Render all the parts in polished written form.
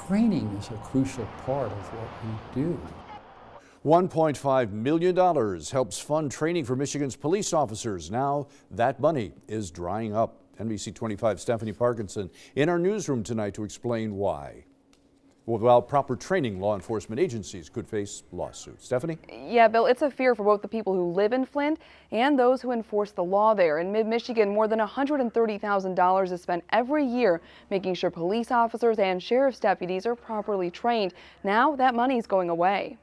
training is a crucial part of what we do. $1.5 million helps fund training for Michigan's police officers. Now that money is drying up. NBC 25's Stephanie Parkinson in our newsroom tonight to explain why. Without proper training, law enforcement agencies could face lawsuits. Stephanie? Yeah, Bill, it's a fear for both the people who live in Flint and those who enforce the law there. In mid-Michigan, more than $130,000 is spent every year making sure police officers and sheriff's deputies are properly trained. Now that money's going away.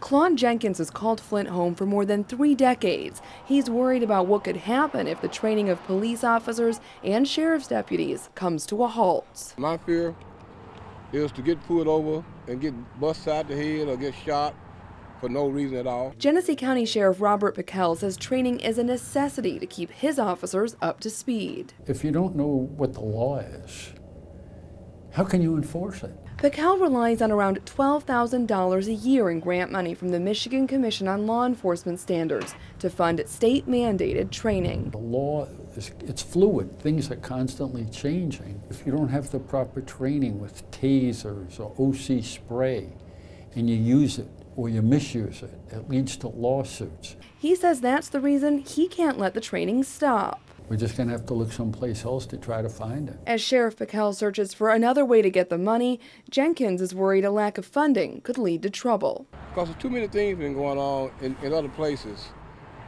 Claude Jenkins has called Flint home for more than 3 decades. He's worried about what could happen if the training of police officers and sheriff's deputies comes to a halt. My fear is to get pulled over and get busted out the head or get shot for no reason at all. Genesee County Sheriff Robert Pickel says training is a necessity to keep his officers up to speed. If you don't know what the law is, how can you enforce it? Pickel relies on around $12,000 a year in grant money from the Michigan Commission on Law Enforcement Standards to fund state-mandated training. The law it's fluid. Things are constantly changing. If you don't have the proper training with tasers or OC spray and you use it or you misuse it, it leads to lawsuits. He says that's the reason he can't let the training stop. We're just going to have to look someplace else to try to find it. As Sheriff Pickel searches for another way to get the money, Jenkins is worried a lack of funding could lead to trouble. Because there's too many things been going on in other places,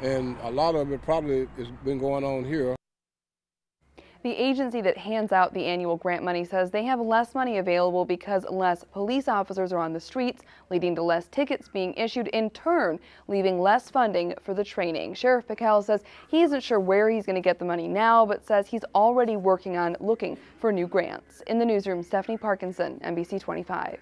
and a lot of it probably has been going on here. The agency that hands out the annual grant money says they have less money available because less police officers are on the streets, leading to less tickets being issued, in turn leaving less funding for the training. Sheriff Pickel says he isn't sure where he's going to get the money now, but says he's already working on looking for new grants. In the newsroom, Stephanie Parkinson, NBC 25.